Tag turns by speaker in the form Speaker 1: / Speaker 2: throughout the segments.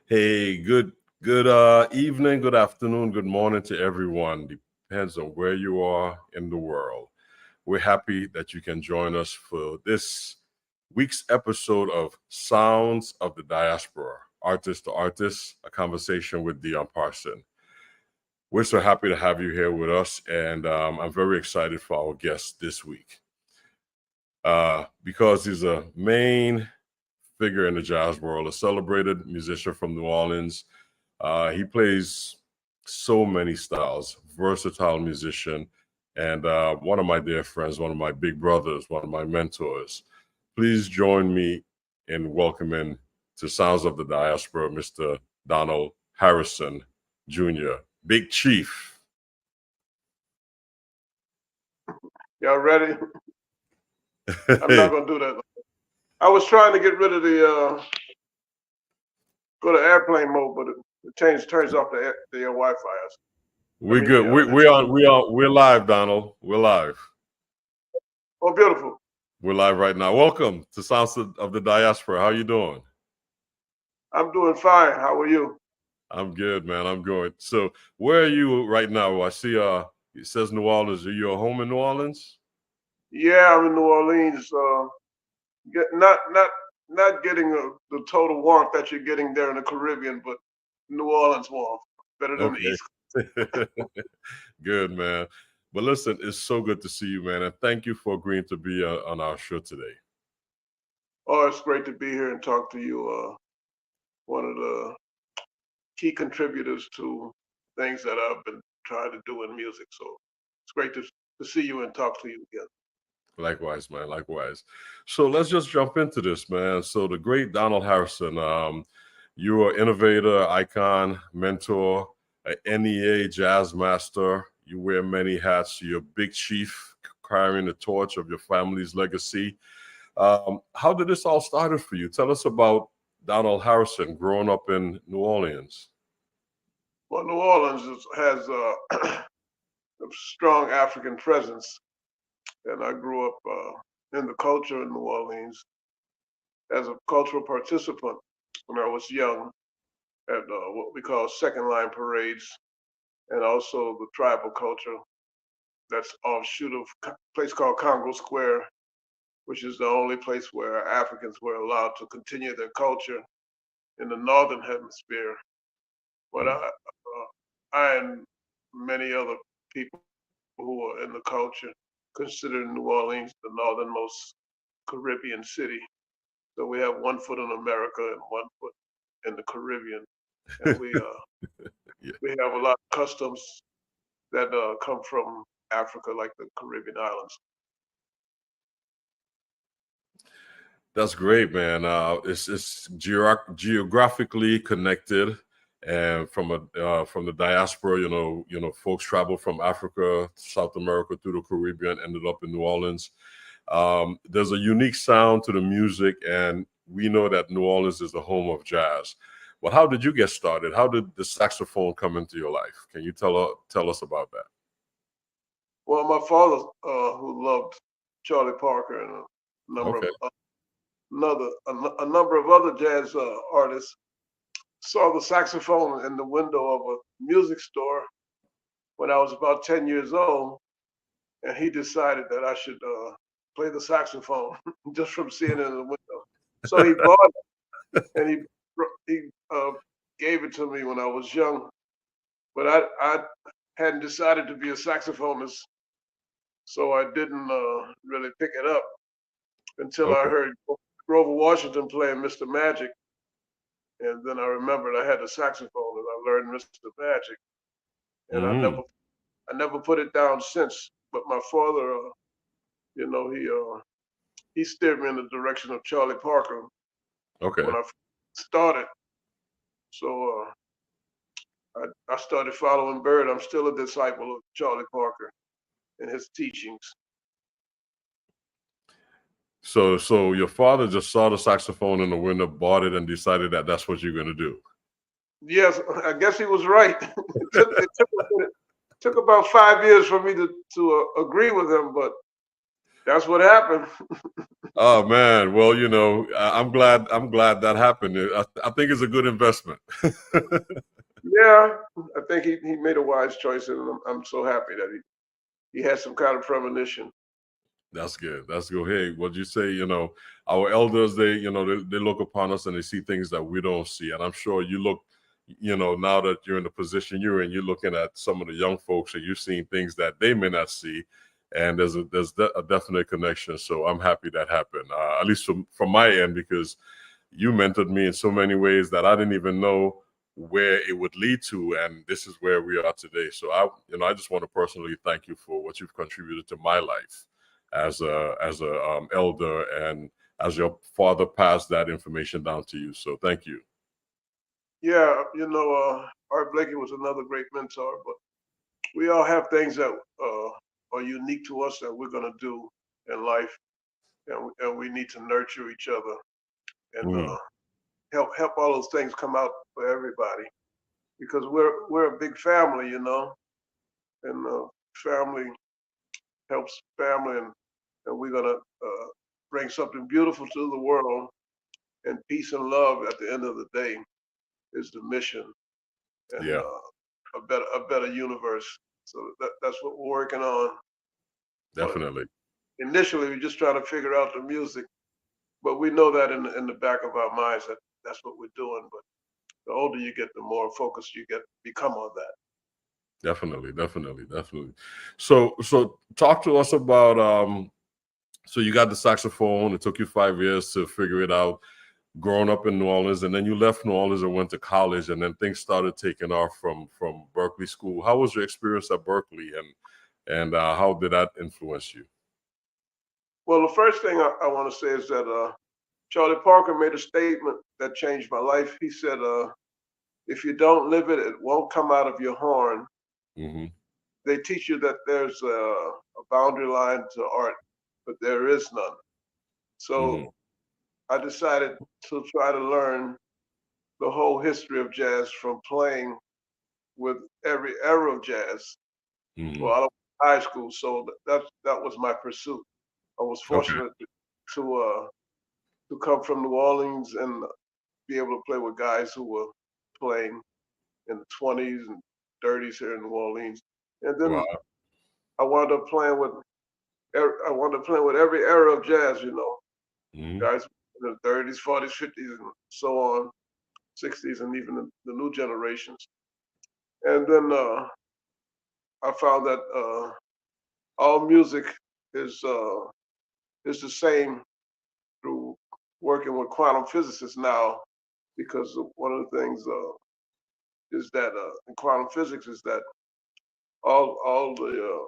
Speaker 1: Hey, good evening, good afternoon, good morning to everyone. Depends on where you are in the world. We're happy that you can join us for this week's episode of Sounds of the Diaspora, Artist to Artist, a conversation with Dion Parson. We're so happy to have you here with us, and I'm very excited for our guest this week because he's a main figure in the jazz world, a celebrated musician from New Orleans. He plays so many styles, versatile musician, and one of my dear friends, one of my big brothers, one of my mentors. Please join me in welcoming to Sounds of the Diaspora, Mr. Donald Hairston Jr., Big Chief.
Speaker 2: Y'all ready? I'm not gonna do that. I was trying to get rid of the go to airplane mode, but it turns off the Wi-Fi.
Speaker 1: We're good. We're live, Donald. We're live.
Speaker 2: Oh, beautiful.
Speaker 1: We're live right now. Welcome to Sounds of the Diaspora. How you doing?
Speaker 2: I'm doing fine. How are you?
Speaker 1: I'm good, man. I'm good. So where are you right now? I see it says New Orleans. Are you at home in New Orleans?
Speaker 2: Yeah, I'm in New Orleans. Not getting the total warmth that you're getting there in the Caribbean, but New Orleans warmth. Better than the East
Speaker 1: Coast. Good, man. But listen, it's so good to see you, man. And thank you for agreeing to be on our show today.
Speaker 2: Oh, it's great to be here and talk to you. One of the key contributors to things that I've been trying to do in music. So it's great to see you and talk to you again.
Speaker 1: Likewise, man. Likewise. So let's just jump into this, man. So the great Donald Hairston, you're an innovator, icon, mentor, an NEA jazz master. You wear many hats. You're a big chief, carrying the torch of your family's legacy. How did this all started for you? Tell us about Donald Hairston growing up in New Orleans.
Speaker 2: Well, New Orleans has a strong African presence, and I grew up in the culture in New Orleans as a cultural participant when I was young at what we call second line parades, and also the tribal culture that's offshoot of a place called Congo Square, which is the only place where Africans were allowed to continue their culture in the northern hemisphere. But I and many other people who are in the culture consider New Orleans the northernmost Caribbean city. So we have one foot in America and one foot in the Caribbean. And we we have a lot of customs that come from Africa, like the Caribbean islands.
Speaker 1: That's great, man. It's geographically connected, and from the diaspora, you know, folks travel from Africa, South America through the Caribbean, ended up in New Orleans. There's a unique sound to the music, and we know that New Orleans is the home of jazz. But how did you get started? How did the saxophone come into your life? Can you tell us about that?
Speaker 2: Well, my father, who loved Charlie Parker and a number of other jazz artists, saw the saxophone in the window of a music store when I was about 10 years old, and he decided that I should play the saxophone just from seeing it in the window. So he bought it, and he gave it to me when I was young, but I hadn't decided to be a saxophonist, so I didn't really pick it up until I heard Grover Washington playing Mr. Magic, and then I remembered I had a saxophone, and I learned Mr. Magic, and I never put it down since. But my father, you know, he steered me in the direction of Charlie Parker when I started. So I started following Bird. I'm still a disciple of Charlie Parker and his teachings.
Speaker 1: So your father just saw the saxophone in the window, bought it, and decided that that's what you're going to do.
Speaker 2: Yes, I guess he was right. It took about 5 years for me to agree with him, but That's what happened.
Speaker 1: Oh man, well, you know, I'm glad that happened. I think it's a good investment.
Speaker 2: Yeah, I think he made a wise choice, and I'm so happy that he had some kind of premonition.
Speaker 1: That's good. That's good. Hey, what you say? You know, our elders, they look upon us and they see things that we don't see. And I'm sure you look, you know, now that you're in the position you're in, you're looking at some of the young folks and you're seeing things that they may not see. And there's a definite connection. So I'm happy that happened, at least from my end, because you mentored me in so many ways that I didn't even know where it would lead to, and this is where we are today. So I just want to personally thank you for what you've contributed to my life as a elder, and as your father passed that information down to you. So thank you.
Speaker 2: Yeah, you know, Art Blakey was another great mentor, but we all have things that are unique to us that we're going to do in life, and we need to nurture each other and
Speaker 1: Mm,
Speaker 2: help all those things come out for everybody, because we're a big family, you know, and family helps family, and we're gonna bring something beautiful to the world, and peace and love at the end of the day is the mission, and
Speaker 1: yeah,
Speaker 2: a better universe. So that's what we're working on. But
Speaker 1: definitely.
Speaker 2: initially, we're just trying to figure out the music, but we know that in the back of our minds that that's what we're doing. But the older you get, the more focused you become on that.
Speaker 1: Definitely, definitely, definitely. So talk to us about so you got the saxophone. It took you 5 years to figure it out, growing up in New Orleans, and then you left New Orleans and went to college, and then things started taking off from Berkeley School. How was your experience at Berkeley, and how did that influence you?
Speaker 2: Well, the first thing I want to say is that Charlie Parker made a statement that changed my life. He said, if you don't live it, it won't come out of your horn.
Speaker 1: Hmm.
Speaker 2: They teach you that there's a boundary line to art, but there is none.
Speaker 1: Hmm.
Speaker 2: So I decided to try to learn the whole history of jazz from playing with every era of jazz.
Speaker 1: Hmm.
Speaker 2: Well, I was in high school, so that was my pursuit. I was
Speaker 1: Okay.
Speaker 2: fortunate to come from New Orleans and be able to play with guys who were playing in the 20s and 30s here in New Orleans. And then
Speaker 1: Wow.
Speaker 2: I wound up playing with every era of jazz, you know,
Speaker 1: Hmm.
Speaker 2: guys in the 30s, 40s, 50s, and so on, 60s, and even the new generations. And then I found that all music is uh, is the same through working with quantum physicists now, because one of the things is that in quantum physics is that all the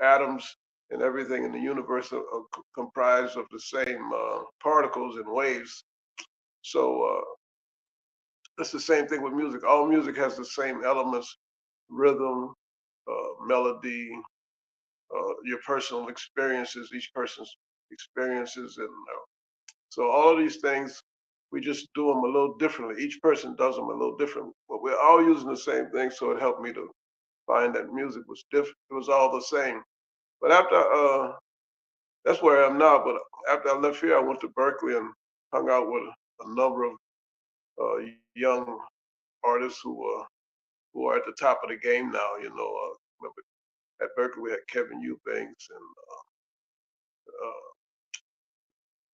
Speaker 2: atoms and everything in the universe are comprised of the same particles and waves. So it's the same thing with music. All music has the same elements: rhythm, melody, your personal experiences, each person's experiences, and so all of these things, we just do them a little differently. Each person does them a little different, but we're all using the same thing. So it helped me to find that music was different. It was all the same. But after that's where I am now. But after I left here, I went to Berkeley and hung out with a number of young artists who are at the top of the game now. You know, remember at Berkeley we had Kevin Eubanks and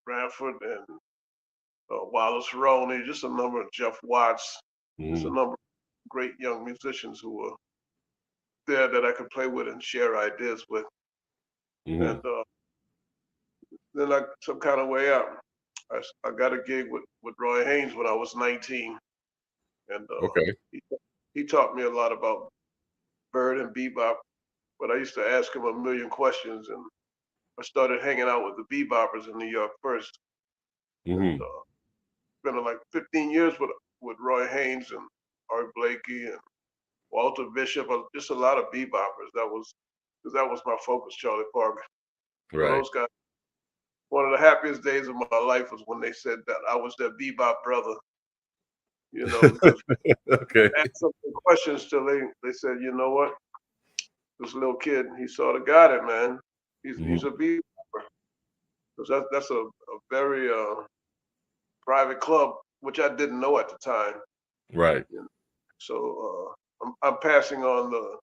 Speaker 2: Branford and Wallace Roney, just a number of Jeff Watts, just a
Speaker 1: Hmm.
Speaker 2: number of great young musicians who were there that I could play with and share ideas with. And
Speaker 1: Hmm.
Speaker 2: then some kind of way out, I got a gig with Roy Haynes when I was 19, and
Speaker 1: Okay.
Speaker 2: he taught me a lot about bird and bebop. But I used to ask him a million questions, and I started hanging out with the beboppers in New York first, and
Speaker 1: Hmm.
Speaker 2: spent like 15 years with Roy Haynes and Art Blakey and Walter Bishop, just a lot of beboppers. That was my focus, Charlie Parker. So
Speaker 1: Right.
Speaker 2: those guys, one of the happiest days of my life was when they said that I was their bebop brother, you know, because
Speaker 1: Okay.
Speaker 2: I asked some questions till they said, you know what, this little kid, he sort of got it, man. He's a bebopper. Because that's a very private club, which I didn't know at the time.
Speaker 1: Right.
Speaker 2: You know? So I'm passing on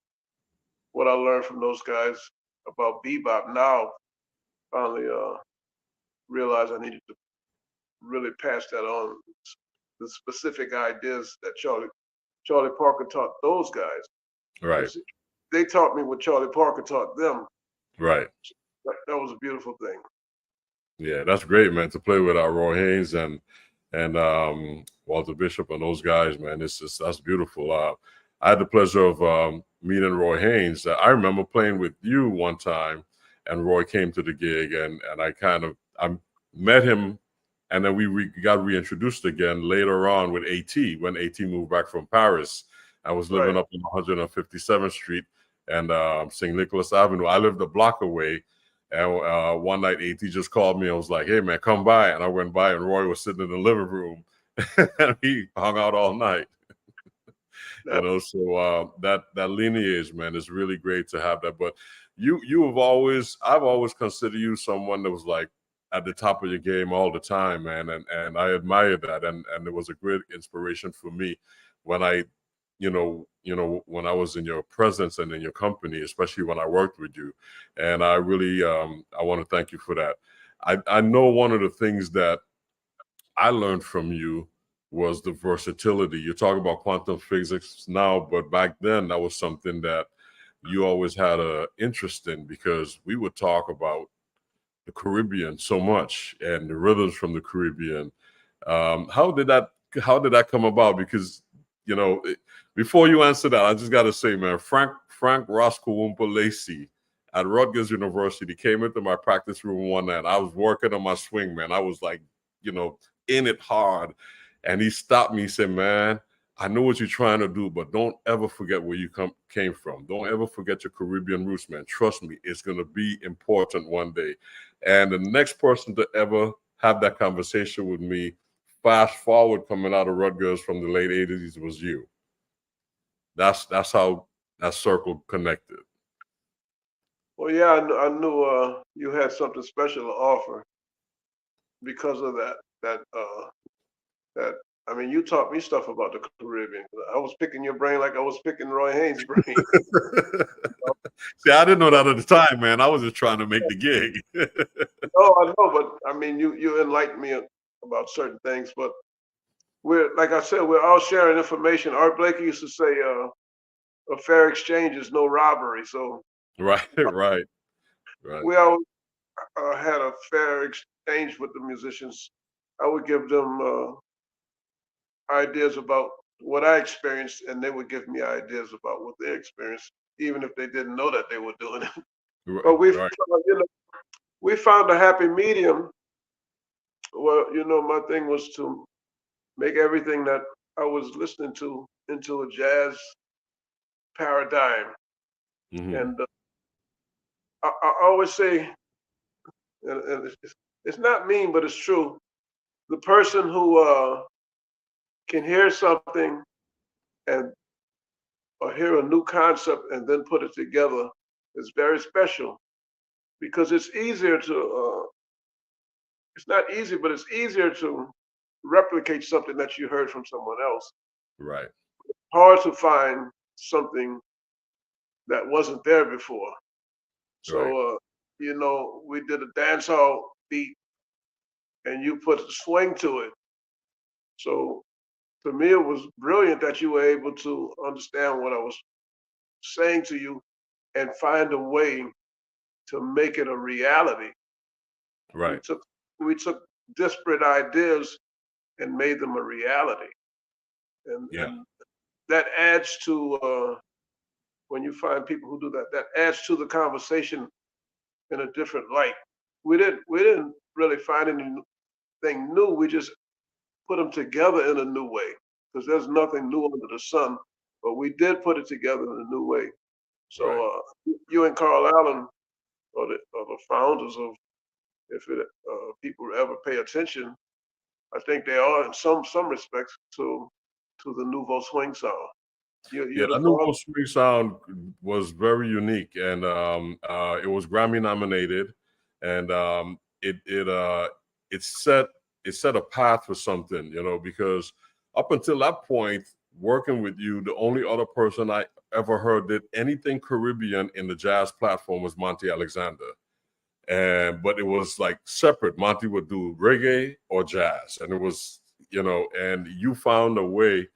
Speaker 2: what I learned from those guys about bebop. Now, finally realized I needed to really pass that on, the specific ideas that Charlie Parker taught those guys.
Speaker 1: Right.
Speaker 2: They taught me what Charlie Parker taught them.
Speaker 1: Right.
Speaker 2: That was a beautiful thing.
Speaker 1: Yeah, that's great, man. To play with Roy Haynes and Walter Bishop and those guys, man. That's beautiful. I had the pleasure of meeting Roy Haynes. I remember playing with you one time, and Roy came to the gig, and I met him, and then we got reintroduced again later on with AT when AT moved back from Paris. I was living up on 157th Street and St. Nicholas Avenue. I lived a block away. And one night, AT just called me. I was like, "Hey, man, come by." And I went by, and Roy was sitting in the living room, and he hung out all night. You know, so that lineage, man, is really great to have that. But I've always considered you someone that was like at the top of your game all the time, man, and I admire that, and it was a great inspiration for me when I when I was in your presence and in your company, especially when I worked with you. And I really, I want to thank you for that. I know one of the things that I learned from you was the versatility. You talk about quantum physics now, but back then that was something that you always had a interest in, because we would talk about the Caribbean so much and the rhythms from the Caribbean. How did that come about? Because before you answer that, I just got to say, man, Frank Roscoe Lacey at Rutgers University came into my practice room one night. I was working on my swing, man. I was like, in it hard. And he stopped me. He said, "Man, I know what you're trying to do, but don't ever forget where you came from. Don't ever forget your Caribbean roots, man. Trust me, it's going to be important one day." And the next person to ever have that conversation with me, fast forward coming out of Rutgers from the late 80s, was you. That's how that circle connected.
Speaker 2: Well, yeah, I knew you had something special to offer because of that. I mean, you taught me stuff about the Caribbean. I was picking your brain like I was picking Roy Haynes' brain.
Speaker 1: See, I didn't know that at the time, man. I was just trying to make the gig.
Speaker 2: No, I know, but I mean, you enlightened me about certain things. But like I said, we're all sharing information. Art Blakey used to say, "A fair exchange is no robbery." So
Speaker 1: Right.
Speaker 2: we all had a fair exchange with the musicians. I would give them ideas about what I experienced, and they would give me ideas about what they experienced, even if they didn't know that they were doing it. But we found a happy medium. Well, my thing was to make everything that I was listening to into a jazz paradigm. And I always say, and it's not mean, but it's true. The person who can hear something and or hear a new concept and then put it together is very special, because it's easier to it's not easy, but it's easier to replicate something that you heard from someone else.
Speaker 1: Right.
Speaker 2: Hard to find something that wasn't there before. So we did a dancehall beat and you put a swing to it. So to me, it was brilliant that you were able to understand what I was saying to you and find a way to make it a reality.
Speaker 1: Right.
Speaker 2: We took disparate ideas and made them a reality, and that adds to when you find people who do that. That adds to the conversation in a different light. We didn't really find anything new. We just put them together in a new way, because there's nothing new under the sun. But we did put it together in a new way. So you and Carl Allen are the founders of, if people ever pay attention, I think they are in some respects to the Nouveau Swing sound. You're
Speaker 1: Yeah,
Speaker 2: the
Speaker 1: that
Speaker 2: boss.
Speaker 1: Nouveau Swing sound was very unique, and it was Grammy nominated, and it set it set a path for something, you know, because up until that point, working with you, the only other person I ever heard did anything Caribbean in the jazz platform was Monty Alexander, and but it was like separate. Monty would do reggae or jazz, and it was, you know, and you found a way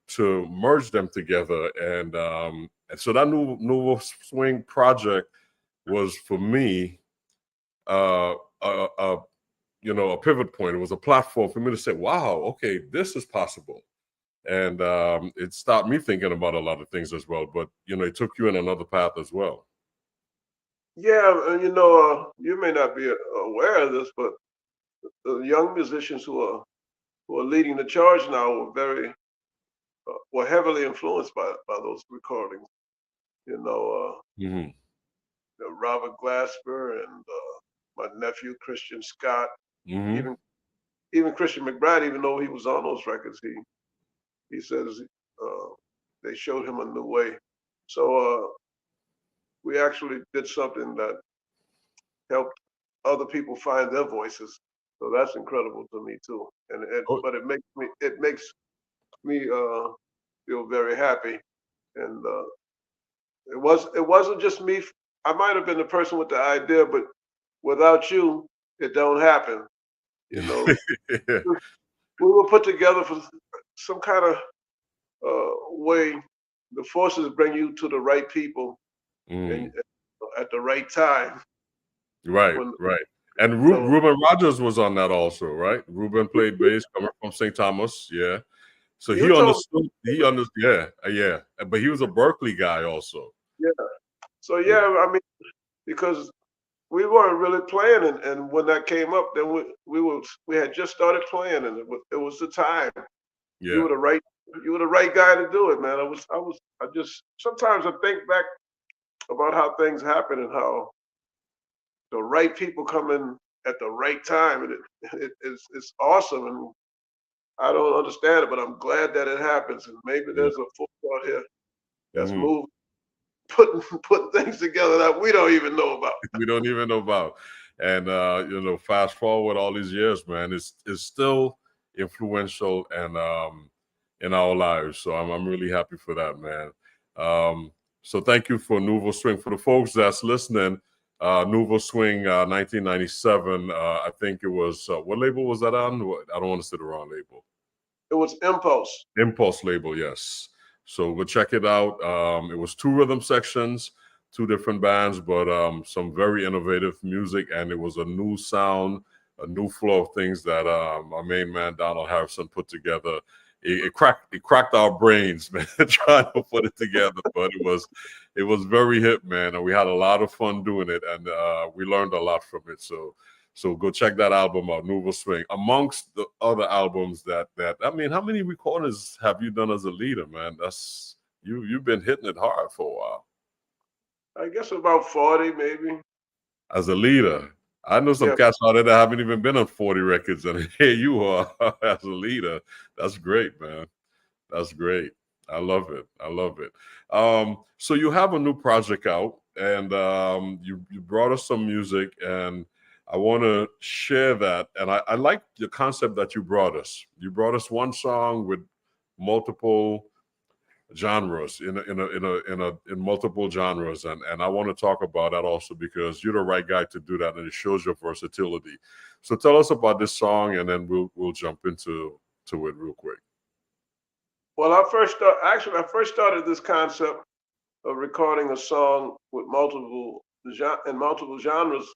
Speaker 1: to merge them together, and so that Nouveau Swing project was for me uh, a you know, a pivot point. It was a platform for me to say, "Wow, okay, this is possible," and it stopped me thinking about a lot of things as well. But you know, it took you in another path as well.
Speaker 2: Yeah, and you know, you may not be aware of this, but the young musicians who are leading the charge now were heavily influenced by those recordings. You know,
Speaker 1: Hmm.
Speaker 2: Robert Glasper and my nephew Christian Scott,
Speaker 1: Hmm.
Speaker 2: even Christian McBride, even though he was on those records, he says uh, they showed him a new way. So we actually did something that helped other people find their voices. So that's incredible to me too.
Speaker 1: Oh,
Speaker 2: But it makes me feel very happy. And it wasn't just me. I might have been the person with the idea, but without you, it don't happen. You know,
Speaker 1: yeah.
Speaker 2: we were put together for some kind of way. The forces bring you to the right people and
Speaker 1: Mm.
Speaker 2: at the right time.
Speaker 1: Right,
Speaker 2: When
Speaker 1: right. And
Speaker 2: so
Speaker 1: Ruben Rogers was on that also, right? Ruben played bass coming from St. Thomas, yeah. So
Speaker 2: you
Speaker 1: he
Speaker 2: told
Speaker 1: understood. He understood. Yeah, yeah. But he was a Berkeley guy also.
Speaker 2: me, yeah. So
Speaker 1: Yeah,
Speaker 2: yeah, I mean, because we weren't really playing, and when that came up, then we had just started playing, and it was the time. You
Speaker 1: yeah,
Speaker 2: were the right you were the right guy to do it, man. I just sometimes I think back about how things happen and how the right people come in at the right time, and it's awesome, and I don't understand it, but I'm glad that it happens, and maybe
Speaker 1: yeah.
Speaker 2: there's a force out here that's
Speaker 1: Hmm.
Speaker 2: moving, putting things together that we don't even know about.
Speaker 1: We don't even know about. And you know, fast forward all these years, man, it's still influential and in our lives. So I'm really happy for that, man. So thank you for Nouveau Swing. For the folks that's listening, Nouveau Swing 1997, I think it was what label was that on? I don't want to say the wrong label.
Speaker 2: It was impulse.
Speaker 1: Impulse label, yes. So go check it out. It was two rhythm sections, two different bands, but some very innovative music, and it was a new sound, a new flow of things that our main man Donald Hairston put together. It cracked our brains, man, trying to put it together, but it was very hip, man, and we had a lot of fun doing it, and we learned a lot from it. So go check that album out, Nouveau Swing. Amongst the other albums that I mean, how many recordings have you done as a leader, man? That's you've been hitting it hard for a while.
Speaker 2: I guess about 40, maybe.
Speaker 1: As a leader. I know some
Speaker 2: Yeah,
Speaker 1: cats out there that haven't even been on 40 records, and here you are as a leader. That's great, man. That's great. I love it. I love it. So you have a new project out, and you brought us some music, and I want to share that. And I like the concept that you brought us. You brought us one song with multiple genres in multiple genres, and I want to talk about that also because you're the right guy to do that, and it shows your versatility. So tell us about this song, and then we'll jump into it real quick.
Speaker 2: well, I first started this concept of recording a song with multiple genres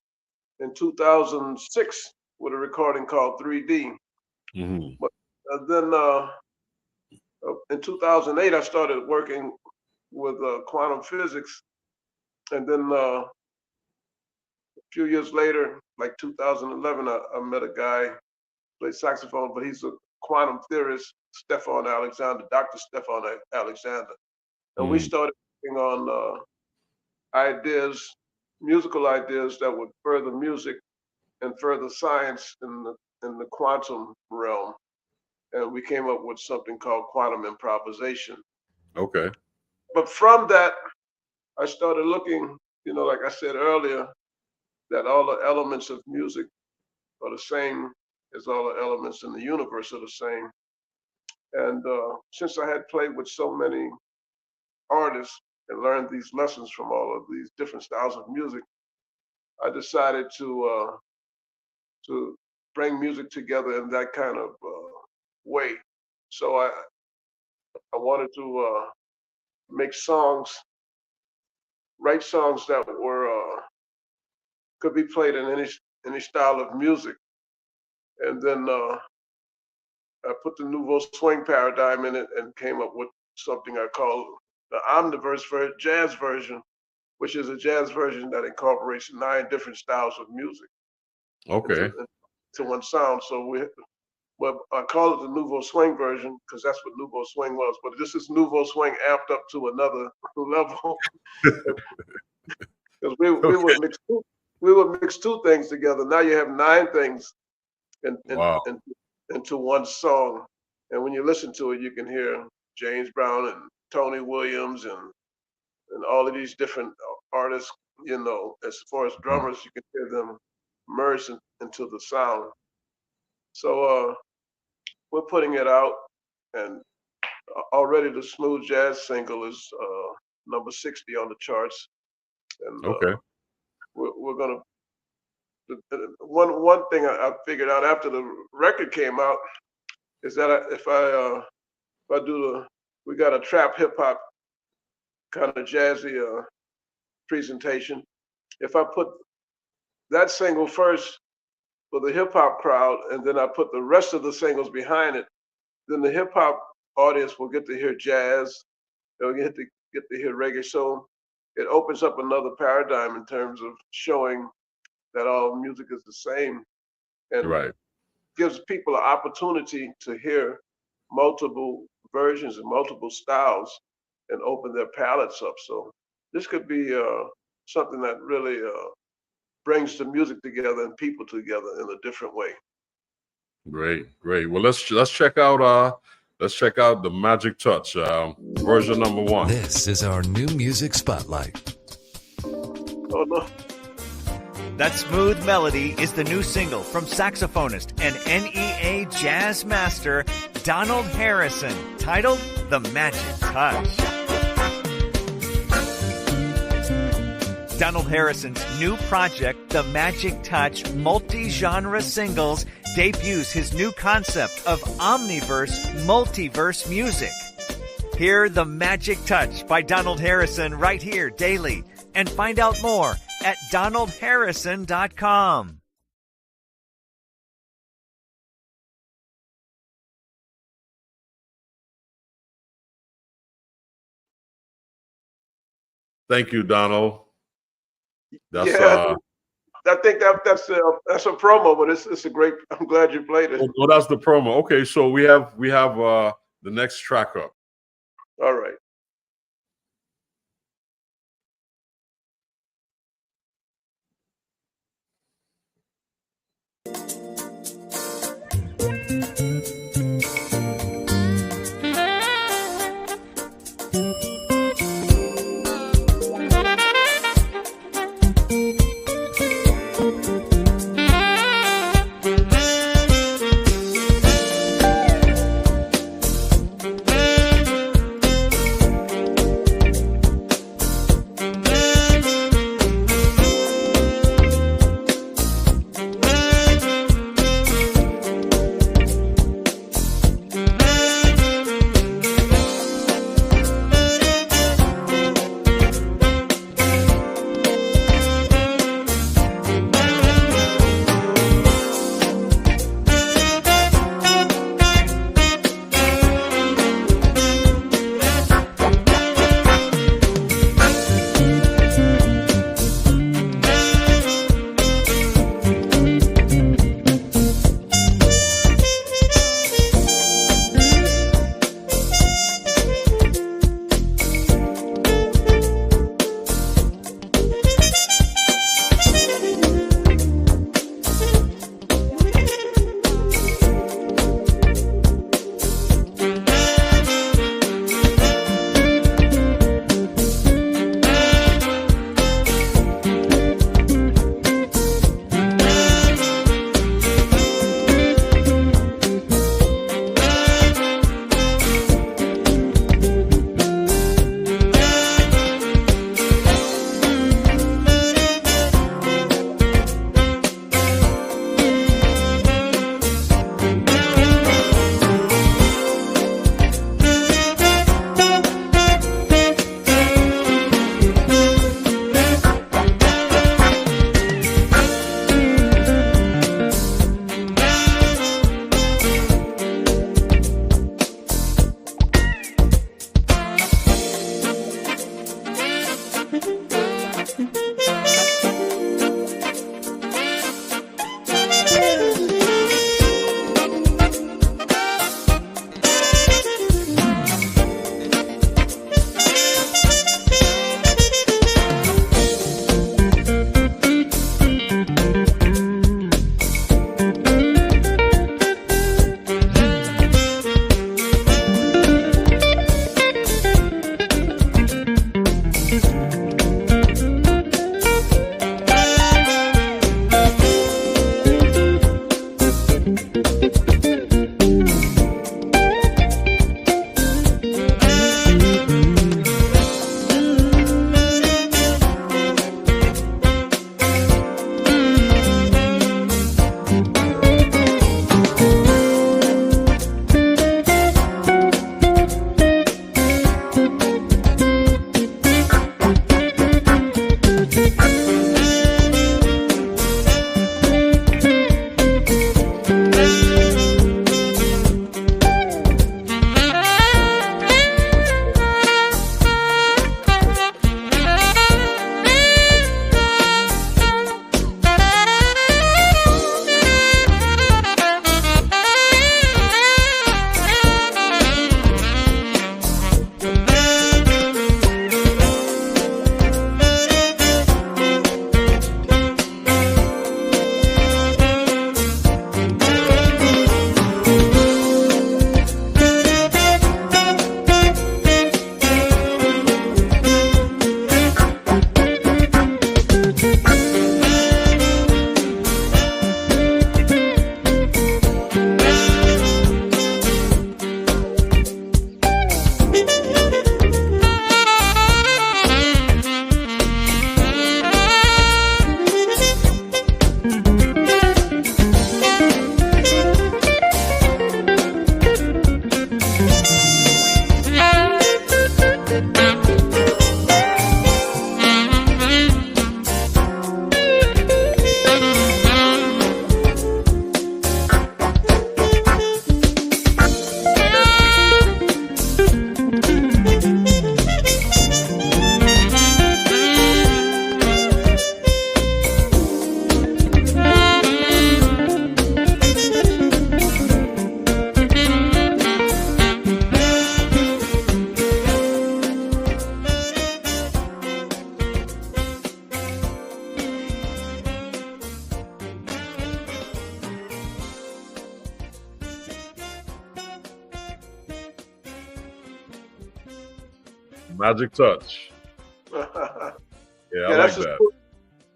Speaker 2: in 2006 with a recording called 3D.
Speaker 1: Hmm.
Speaker 2: But then in 2008, I started working with quantum physics, and then a few years later, like 2011, I met a guy plays saxophone, but he's a quantum theorist, Stefan Alexander, Dr. Stefan Alexander, and we
Speaker 1: Hmm.
Speaker 2: started working on ideas, musical ideas that would further music and further science in the quantum realm. And we came up with something called quantum improvisation.
Speaker 1: Okay.
Speaker 2: But from that, I started looking, like I said earlier, that all the elements of music are the same as all the elements in the universe are the same. And since I had played with so many artists and learned these lessons from all of these different styles of music, I decided to bring music together in that kind of way. So I wanted to make songs, write songs that were could be played in any style of music, and then I put the Nouveau Swing paradigm in it and came up with something I call the omniverse jazz version, which is a jazz version that incorporates 9 different styles of music
Speaker 1: Okay.
Speaker 2: into one sound. So I call it the Nouveau Swing version because that's what Nouveau Swing was. But this is Nouveau Swing amped up to another level. Because we would mix 2 things together. Now you have 9 things into one song. And when you listen to it, you can hear James Brown and Tony Williams and all of these different artists, as far as drummers, you can hear them merge into the sound. So we're putting it out, and already the smooth jazz single is number 60 on the charts. And
Speaker 1: okay.
Speaker 2: We're gonna. One thing I figured out after the record came out is that if I do we got a trap hip hop kind of jazzy presentation. If I put that single first for the hip hop crowd, and then I put the rest of the singles behind it, then the hip hop audience will get to hear jazz. They'll get to hear reggae. So it opens up another paradigm in terms of showing that all music is the same, and gives people an opportunity to hear multiple versions and multiple styles and open their palettes up. So this could be something that really brings the music together and people together in a different way.
Speaker 1: Great. Well, let's check out the Magic Touch version number 1.
Speaker 3: This is our new music spotlight.
Speaker 2: Oh no.
Speaker 4: That smooth melody is the new single from saxophonist and NEA jazz master Donald Hairston, titled The Magic Touch. Donald Hairston's new project, The Magic Touch multi-genre singles, debuts his new concept of omniverse, multiverse music. Hear The Magic Touch by Donald Hairston right here daily, and find out more at donaldhairston.com.
Speaker 1: Thank you, Donald. That's
Speaker 2: I think that's a promo, but it's a great. I'm glad you played it.
Speaker 1: Oh, that's the promo. Okay, so we have the next track up.
Speaker 2: All right.
Speaker 1: Magic touch.
Speaker 2: Yeah,
Speaker 1: Yeah, I like
Speaker 2: that's
Speaker 1: that.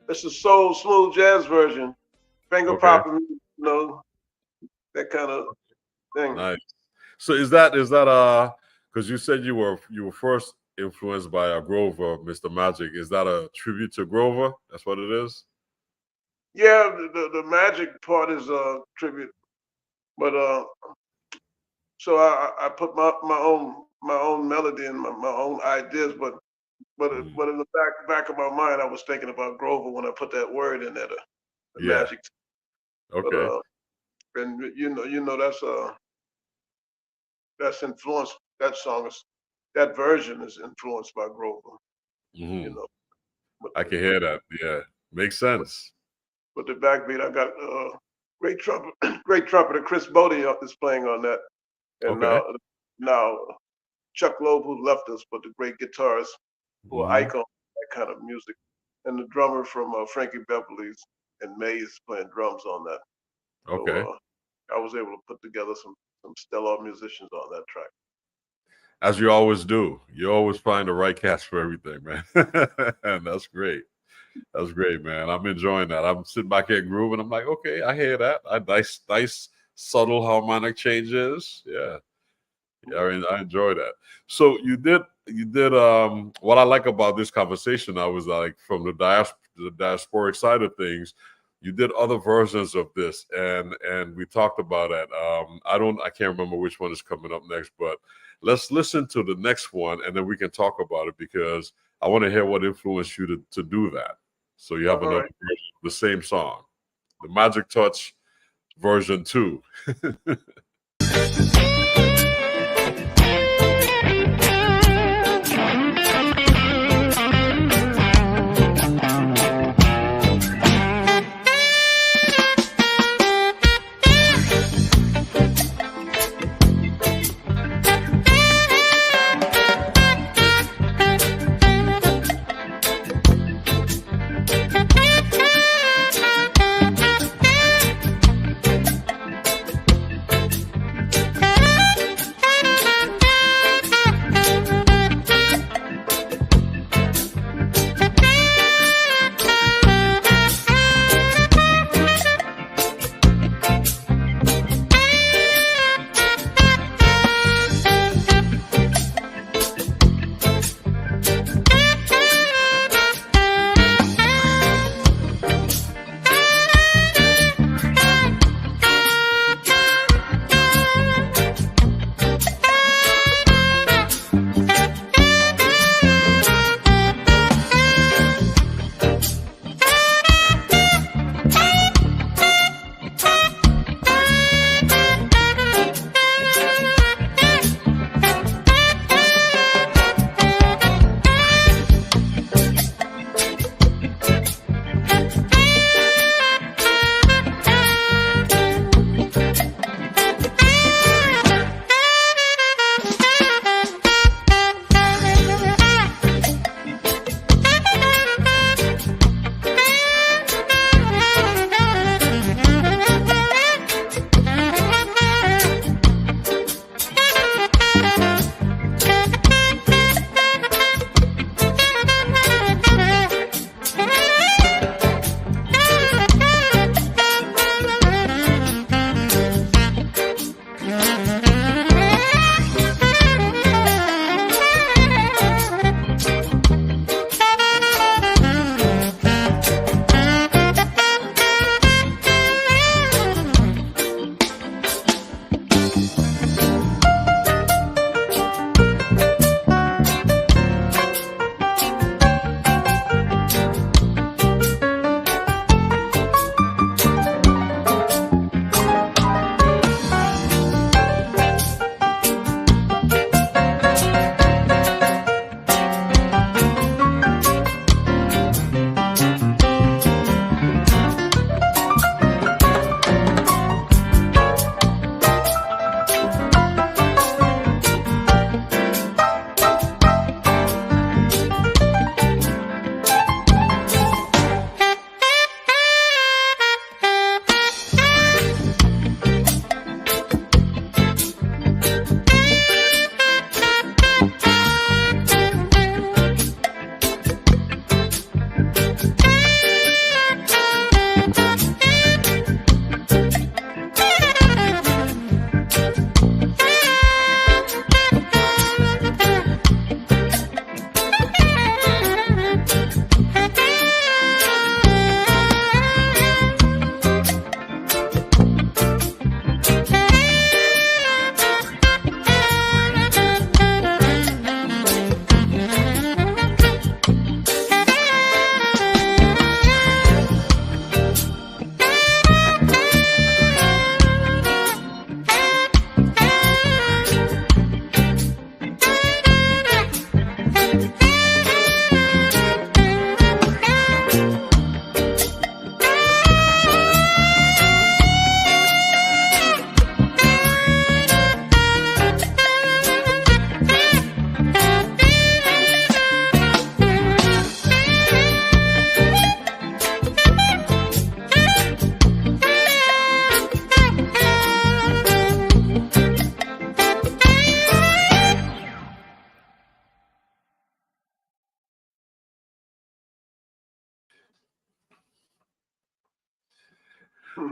Speaker 2: that's a soul smooth jazz version. Finger
Speaker 1: Okay.
Speaker 2: popping, you know, that kind of thing.
Speaker 1: Nice. So is that because you said you were first influenced by Grover, Mr. Magic. Is that a tribute to Grover? That's what it is?
Speaker 2: Yeah, the magic part is a tribute, but so I put my own melody and my own ideas, but in the back of my mind, I was thinking about Grover when I put that word in there, the
Speaker 1: Yeah.
Speaker 2: magic.
Speaker 1: Okay.
Speaker 2: But, and you know that's influenced. That version is influenced by Grover.
Speaker 1: Mhm.
Speaker 2: You know, but
Speaker 1: I can hear that. Yeah. Makes sense.
Speaker 2: with the backbeat, I got great trumpeter Chris Bodie is playing on that, and
Speaker 1: Okay.
Speaker 2: now Chuck Loeb, who left us, but the great guitarist who are
Speaker 1: Mhm.
Speaker 2: icon that kind of music, and the drummer from Frankie Beverly's and Mays playing drums on that.
Speaker 1: Okay.
Speaker 2: So I was able to put together some stellar musicians on that track.
Speaker 1: As you always do. You always find the right cast for everything, man. And that's great. That's great, man. I'm enjoying that. I'm sitting back here grooving. I'm like, okay, I hear that. Nice, subtle harmonic changes. Yeah. I mean, I enjoy that. So you did what I like about this conversation, I was like, from the diasporic side of things, you did other versions of this, and we talked about it. I can't remember which one is coming up next, but let's listen to the next one, and then we can talk about it, because I want to hear what influenced you to do that. So you have
Speaker 2: All
Speaker 1: another
Speaker 2: right.
Speaker 1: version of the same song, the Magic Touch version 2.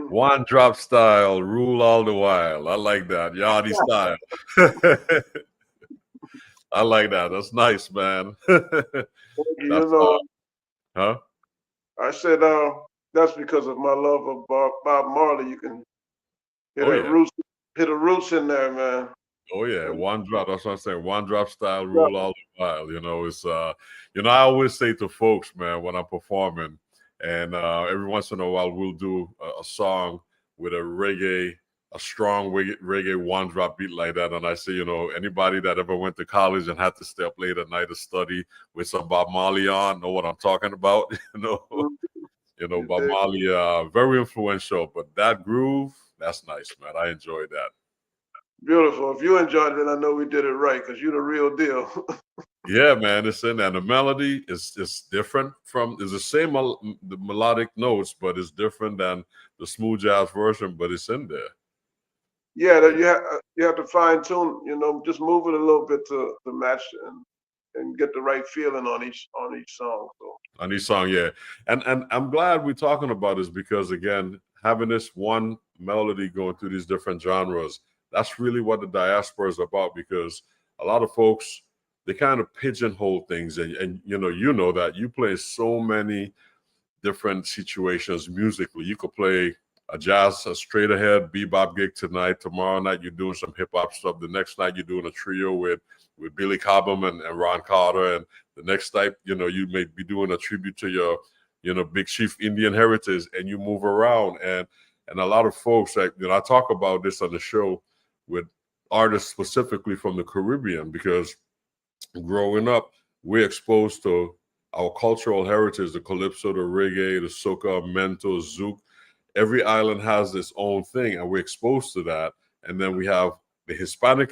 Speaker 1: One drop style, rule all the while. I like that. Yardy style. I like that. That's nice, man.
Speaker 2: You
Speaker 1: That's
Speaker 2: know,
Speaker 1: huh?
Speaker 2: I said that's because of my love of Bob Marley. You can hear
Speaker 1: Oh
Speaker 2: that
Speaker 1: yeah.
Speaker 2: roots, hear the roots in there, man.
Speaker 1: Oh yeah. One drop. That's what I'm saying. One drop style,
Speaker 2: Yeah.
Speaker 1: rule all the while. You know, it's I always say to folks, man, when I'm performing, and every once in a while we'll do a song with a strong reggae one drop beat like that. And I say, anybody that ever went to college and had to stay up late at night to study with some Bob Marley on, know what I'm talking about. Bob Marley, very influential, but that groove, that's nice, man. I enjoyed that.
Speaker 2: Beautiful. If you enjoyed it, I know we did it right because you're the real deal.
Speaker 1: Yeah, man, it's in there. The melody is different it's the same the melodic notes, but it's different than the smooth jazz version, but it's in there.
Speaker 2: Yeah, that you have to fine tune. Just move it a little bit to match and get the right feeling on each song. So.
Speaker 1: On each song, yeah, and I'm glad we're talking about this because again, having this one melody going through these different genres, that's really what the diaspora is about. Because a lot of folks, they kind of pigeonhole things, and you know that you play so many different situations musically. You could play a straight ahead bebop gig tonight. Tomorrow night you're doing some hip hop stuff. The next night you're doing a trio with Billy Cobham and Ron Carter, and the next night you may be doing a tribute to your Big Chief Indian heritage, and you move around. And a lot of folks, I talk about this on the show with artists specifically from the Caribbean, because growing up we're exposed to our cultural heritage, the calypso, the reggae, the soca, mento, zouk. Every island has its own thing, and we're exposed to that. And then we have the Hispanic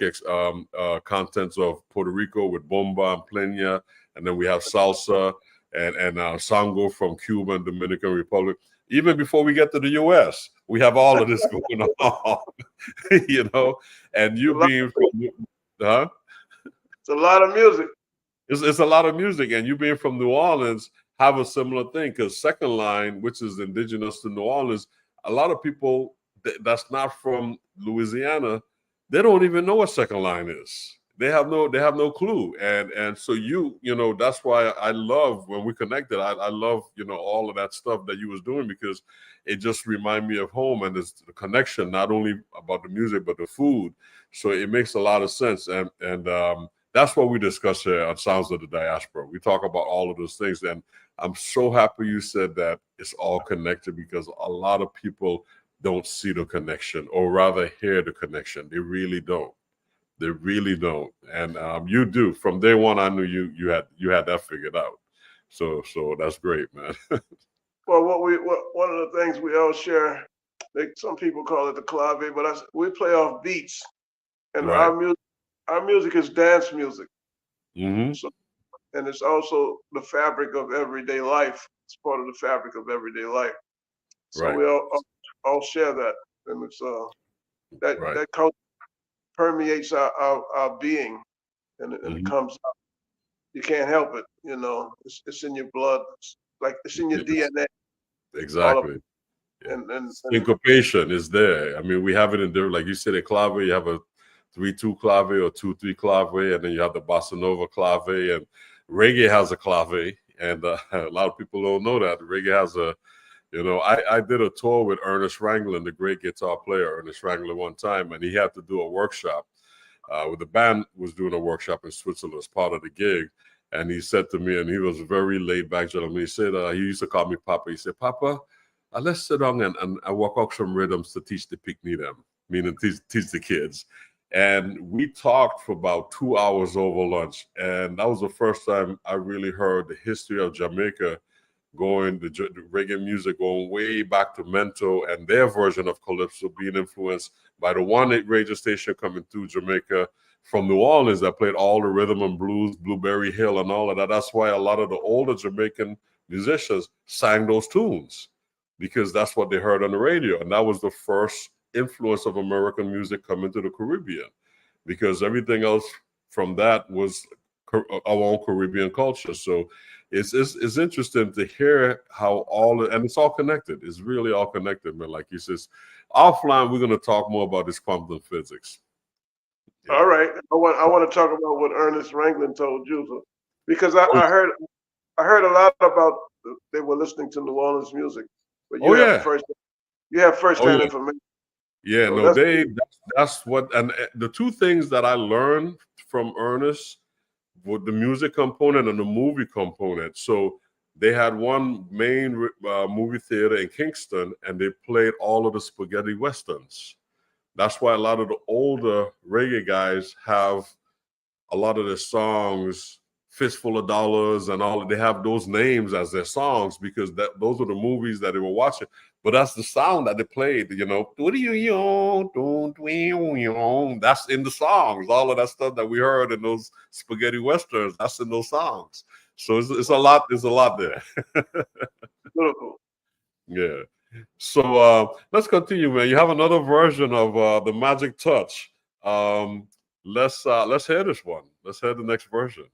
Speaker 1: contents of Puerto Rico with bomba and plena, and then we have salsa and sango from Cuba and Dominican Republic. Even before we get to the U.S., we have all of this going on, And you being from,
Speaker 2: it's a lot of music.
Speaker 1: It's a lot of music, and you being from New Orleans have a similar thing, because Second Line, which is indigenous to New Orleans, a lot of people that's not from Louisiana, they don't even know what Second Line is. They have no clue, and so that's why I love when we connected. I love all of that stuff that you was doing, because it just remind me of home, and it's the connection not only about the music but the food. So it makes a lot of sense, and that's what we discuss here on Sounds of the Diaspora. We talk about all of those things, and I'm so happy you said that it's all connected, because a lot of people don't see the connection, or rather hear the connection. They really don't. They really don't. And you do. From day one, I knew you had that figured out. So that's great, man.
Speaker 2: Well, one of the things we all share, some people call it the clave, but we play off beats, and
Speaker 1: Right.
Speaker 2: our music is dance music.
Speaker 1: Mm-hmm.
Speaker 2: So, and it's also the fabric of everyday life. It's part of the fabric of everyday life. So
Speaker 1: Right.
Speaker 2: we all share that, and it's that culture permeates our being, and it comes out. You can't help it, It's in your blood, it's in your DNA.
Speaker 1: Exactly.
Speaker 2: And
Speaker 1: Syncopation is there. I mean, we have it in there, like you said, a clave. You have a 3-2 clave or 2-3 clave, and then you have the bossa nova clave, and reggae has a clave, and a lot of people don't know that reggae has a. I did a tour with Ernest Ranglin, the great guitar player, Ernest Ranglin, one time, and he had to do a workshop. With the band was doing a workshop in Switzerland as part of the gig, and he said to me, and he was a very laid back gentleman. He said he used to call me Papa. He said, "Papa, let's sit down and work out some rhythms to teach the picnic them, meaning teach the kids." And we talked for about 2 hours over lunch. And that was the first time I really heard the history of Jamaica, the reggae music going way back to Mento and their version of Calypso being influenced by the one radio station coming through Jamaica from New Orleans that played all the rhythm and blues, Blueberry Hill and all of that. That's why a lot of the older Jamaican musicians sang those tunes, because that's what they heard on the radio. And that was the first influence of American music coming to the Caribbean, because everything else from that was our own Caribbean culture. So it's interesting to hear how and it's all connected. It's really all connected, man. Like he says, offline, we're going to talk more about this quantum physics.
Speaker 2: Yeah. All right. I want to talk about what Ernest Ranglin told you, because I heard a lot about they were listening to New Orleans music, but you have first-hand information.
Speaker 1: Yeah, so that's what, and the two things that I learned from Ernest with the music component and the movie component. So they had one main movie theater in Kingston, and they played all of the spaghetti westerns. That's why a lot of the older reggae guys have a lot of their songs, Fistful of Dollars and all. They have those names as their songs because those are the movies that they were watching. But that's the sound that they played, you know. That's in the songs. All of that stuff that we heard in those spaghetti westerns, that's in those songs. So it's a lot. There's a lot there.
Speaker 2: Beautiful.
Speaker 1: Yeah. So let's continue, man. You have another version of the Magic Touch. Let's hear this one. Let's hear the next version.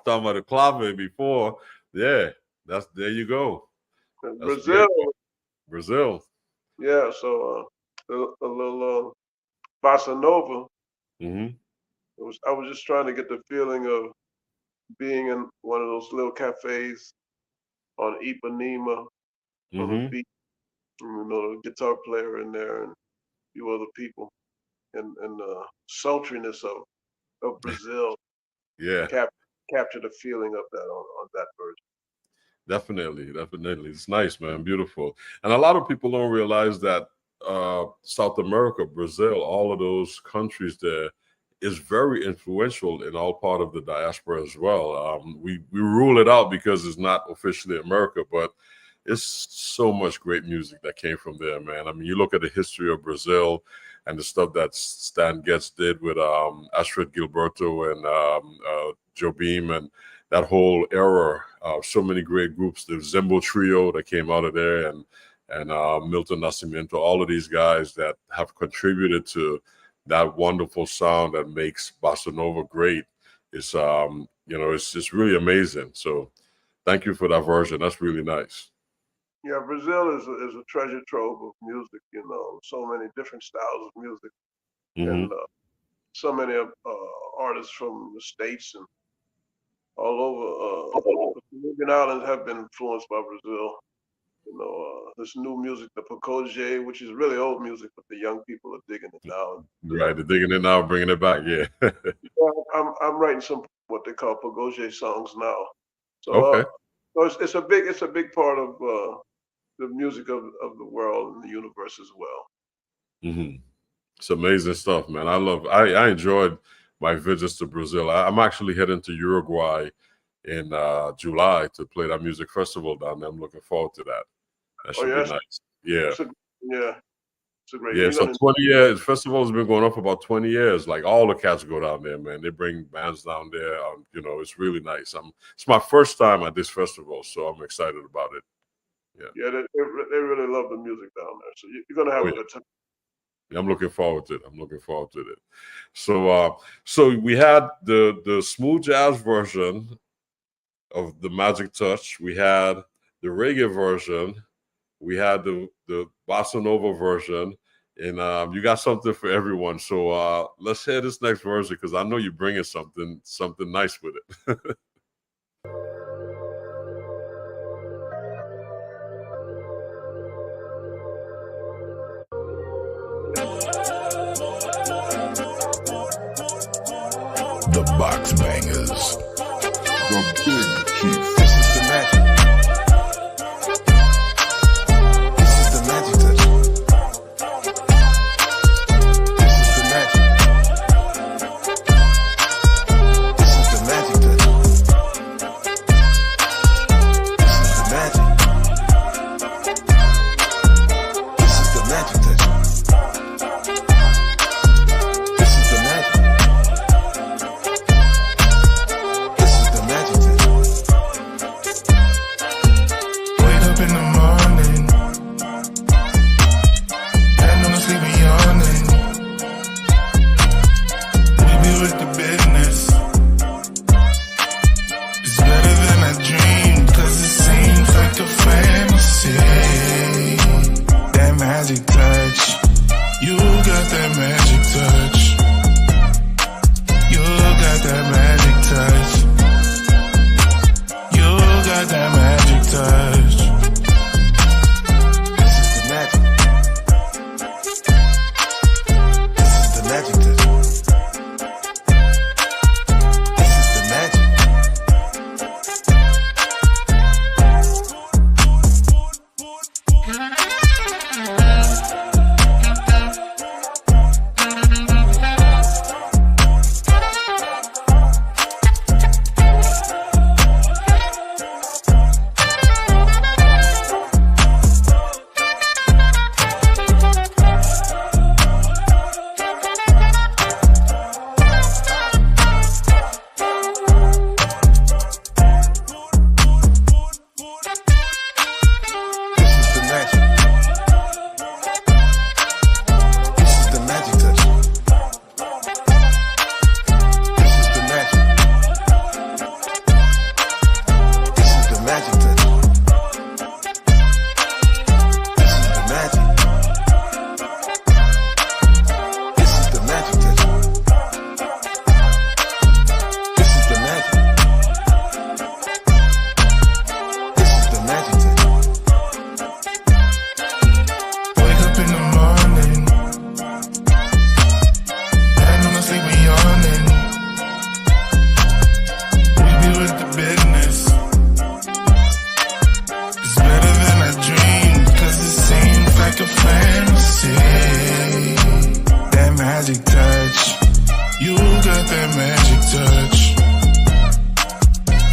Speaker 1: Talking about the clave before, yeah. There you go. That's
Speaker 2: Brazil.
Speaker 1: great. Brazil.
Speaker 2: Yeah, so a little bossa nova.
Speaker 1: Mm-hmm.
Speaker 2: I was just trying to get the feeling of being in one of those little cafes on Ipanema on the beach. You know, the guitar player in there and a few other people, and the sultriness of Brazil.
Speaker 1: Yeah.
Speaker 2: Capture the feeling of that on that version.
Speaker 1: Definitely. It's nice, man. Beautiful. And a lot of people don't realize that South America, Brazil, all of those countries there is very influential in all part of the diaspora as well. We rule it out because it's not officially America, but it's so much great music that came from there, man. I mean, you look at the history of Brazil and the stuff that Stan Getz did with Astrid Gilberto and Jobim and that whole era. So many great groups. The Zembo Trio that came out of there, and Milton Nascimento. All of these guys that have contributed to that wonderful sound that makes bossa nova great. It's it's really amazing. So, thank you for that version. That's really nice.
Speaker 2: Yeah, Brazil is a treasure trove of music. You know, so many different styles of music, and so many artists from the States and all over. The Caribbean islands have been influenced by Brazil. You know, this new music, the Pagode, which is really old music, but the young people are digging it now.
Speaker 1: Right, they're digging it now, bringing it back. Yeah.
Speaker 2: I'm writing some what they call Pagode songs now. So,
Speaker 1: okay.
Speaker 2: So it's a big part of the music of the world and the universe as well.
Speaker 1: Mm-hmm. It's amazing stuff, man. I enjoyed my visits to Brazil. I'm actually heading to Uruguay in July to play that music festival down there. I'm looking forward to that. That should be nice. Yeah.
Speaker 2: It's a great.
Speaker 1: Yeah. So 20 years. The festival has been going on for about 20 years. Like all the cats go down there, man. They bring bands down there. It's really nice. It's my first time at this festival, so I'm excited about it.
Speaker 2: Yeah, they really love the music down there. So you're gonna have a good time.
Speaker 1: Yeah, I'm looking forward to it. So we had the smooth jazz version of the Magic Touch. We had the reggae version. We had the bossa nova version, and you got something for everyone. So let's hear this next version because I know you're bringing something nice with it.
Speaker 5: The Box Bangers. The Big Chief.
Speaker 6: This is the magic. This is the magic touch. This is the magic. This is the magic touch. This is the magic. This is the magic touch. This is the magic.
Speaker 5: In the morning, and on the sleep and yawning. We be with the business. It's better than I dreamed, cause it seems like a fantasy. That magic touch, you got that magic touch. You got that magic touch. You got that magic touch. magic touch. You got that magic touch.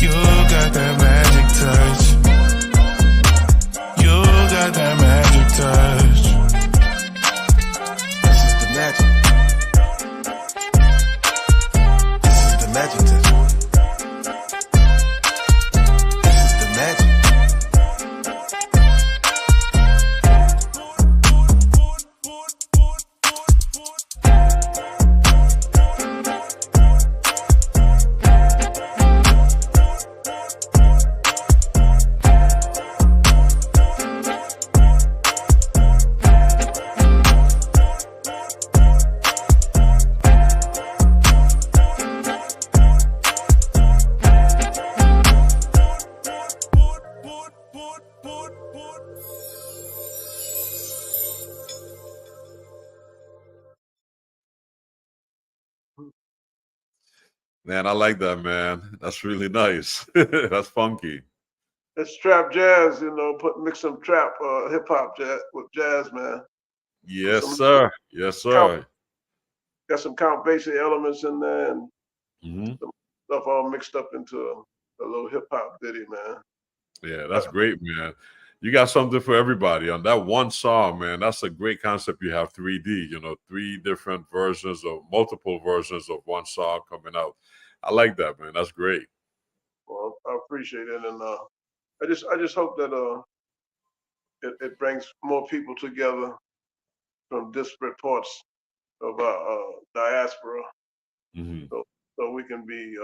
Speaker 5: You got that magic touch. You got that magic touch.
Speaker 6: This is the magic. This is the magic touch. This is the magic.
Speaker 1: Man, I like that, man. That's really nice. That's funky.
Speaker 2: It's trap jazz, you know, mix some trap hip hop jazz with jazz, man.
Speaker 1: Yes, sir. Yes, sir.
Speaker 2: Got some Count Basie elements in there and
Speaker 1: Mm-hmm.
Speaker 2: some stuff all mixed up into a little hip hop ditty, man.
Speaker 1: Yeah, that's great, man. You got something for everybody on that one song, man. That's a great concept. You have 3D, you know, 3 different versions of multiple versions of one song coming out. I like that, man. That's great.
Speaker 2: Well, I appreciate it, and I just hope that it brings more people together from disparate parts of our diaspora,
Speaker 1: Mm-hmm.
Speaker 2: so we can be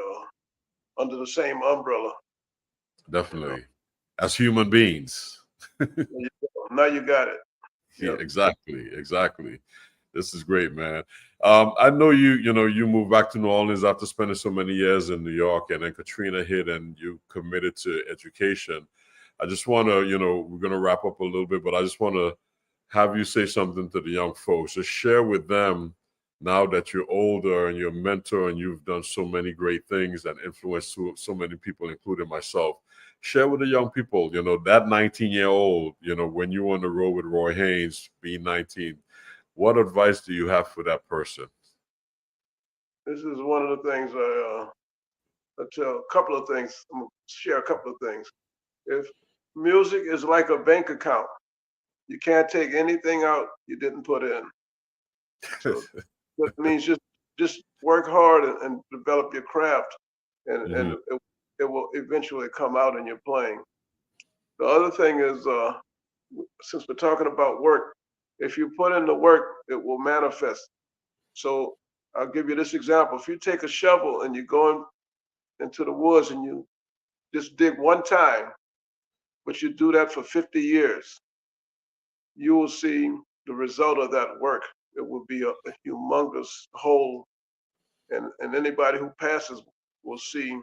Speaker 2: under the same umbrella.
Speaker 1: Definitely. As human beings.
Speaker 2: Now you got it.
Speaker 1: Yeah, exactly. This is great, man. I know you moved back to New Orleans after spending so many years in New York, and then Katrina hit and you committed to education. I just want to, we're going to wrap up a little bit, but I just want to have you say something to the young folks. Just share with them, now that you're older and you're a mentor and you've done so many great things and influenced so many people, including myself. Share with the young people, that 19-year-old, when you were on the road with Roy Haynes, being 19, what advice do you have for that person?
Speaker 2: This is one of the things I tell. A couple of things. I'm gonna share a couple of things. If music is like a bank account, you can't take anything out you didn't put in. So that means just work hard and develop your craft, and it will eventually come out in your playing. The other thing is, since we're talking about work, if you put in the work, it will manifest. So I'll give you this example. If you take a shovel and you go into the woods and you just dig one time, but you do that for 50 years, you will see the result of that work. It will be a humongous hole, and anybody who passes will see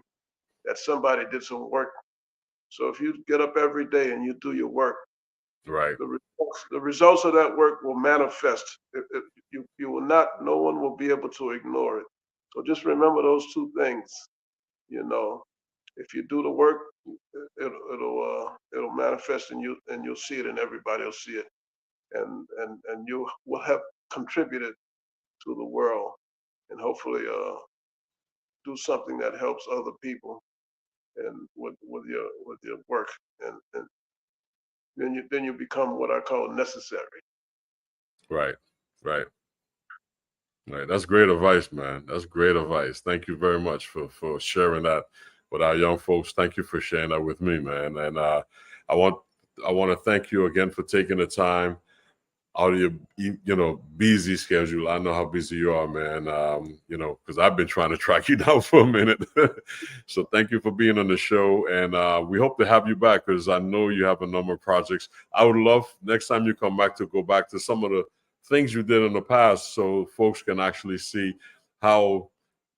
Speaker 2: that somebody did some work. So if you get up every day and you do your work,
Speaker 1: right,
Speaker 2: the results of that work will manifest. You will not. No one will be able to ignore it. So just remember those two things. If you do the work, it'll manifest in you, and you'll see it, and everybody will see it, and you will have contributed to the world, and hopefully do something that helps other people, and with your work, and then you become what I call necessary.
Speaker 1: Right. That's great advice, man. That's great advice. Thank you very much for sharing that with our young folks. Thank you for sharing that with me, man. And I want to thank you again for taking the time out of your busy schedule. I know how busy you are, man. Because I've been trying to track you down for a minute. So thank you for being on the show, and we hope to have you back, because I know you have a number of projects. I would love next time you come back to go back to some of the things you did in the past, so folks can actually see how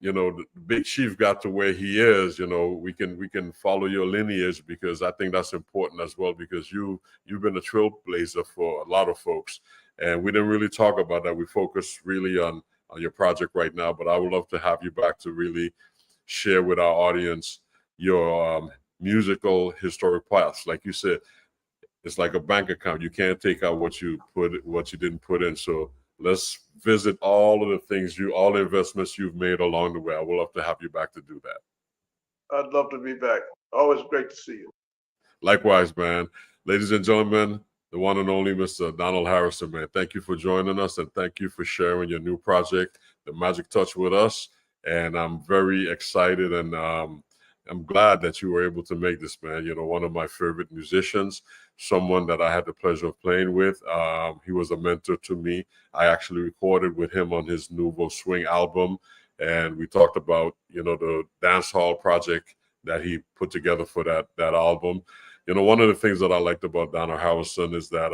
Speaker 1: the Big Chief got to where he is. We can follow your lineage, because I think that's important as well, because you've been a trailblazer for a lot of folks, and we didn't really talk about that. We focus really on your project right now, but I would love to have you back to really share with our audience your musical historic past. Like you said, it's like a bank account. You can't take out what you didn't put in. So let's visit all of the things all the investments you've made along the way. I would love to have you back to do that.
Speaker 2: I'd love to be back. Always great to see you.
Speaker 1: Likewise, man. Ladies and gentlemen, the one and only Mr. Donald Hairston, man. Thank you for joining us, and thank you for sharing your new project, The Magic Touch, with us. And I'm very excited, and I'm glad that you were able to make this, man. You know, one of my favorite musicians, someone that I had the pleasure of playing with. He was a mentor to me. I actually recorded with him on his Nouveau Swing album, and we talked about, you know, the dance hall project that he put together for that album. You know, one of the things that I liked about Donald Hairston is that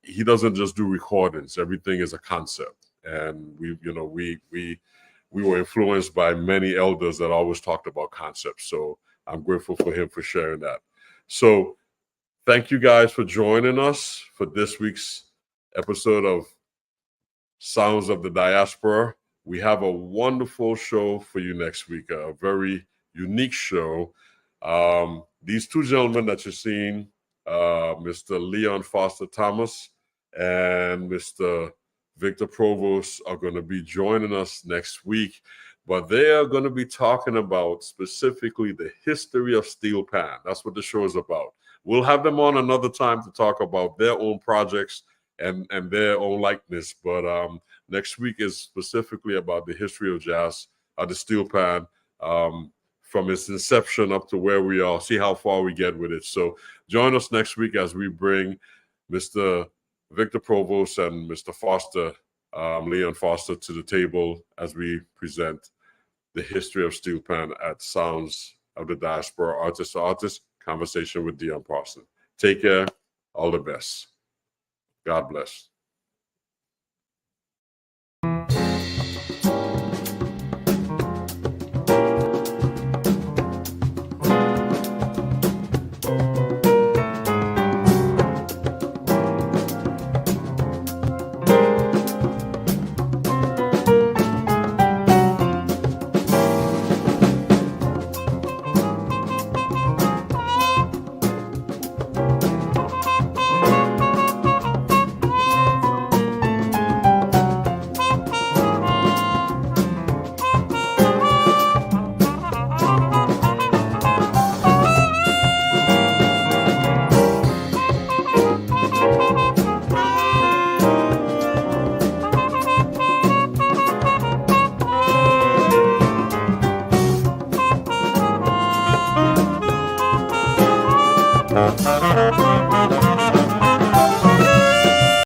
Speaker 1: he doesn't just do recordings. Everything is a concept, and we were influenced by many elders that always talked about concepts. So I'm grateful for him for sharing that. So thank you guys for joining us for this week's episode of Sounds of the Diaspora. We have a wonderful show for you next week, a very unique show. These two gentlemen that you're seeing, Mr. Leon Foster Thomas and Mr. Victor Provost, are going to be joining us next week, but they are going to be talking about specifically the history of steel pan. That's what the show is about. We'll have them on another time to talk about their own projects and their own likeness, but next week is specifically about the history of jazz, the steel pan, from its inception up to where we are, see how far we get with it. So join us next week as we bring Mr. Victor Provost and Mr. Foster, Leon Foster, to the table as we present the history of steel pan at Sounds of the Diaspora, Artist to Artist, Conversation with Dion Parson. Take care. All the best. God bless.
Speaker 5: Thank you.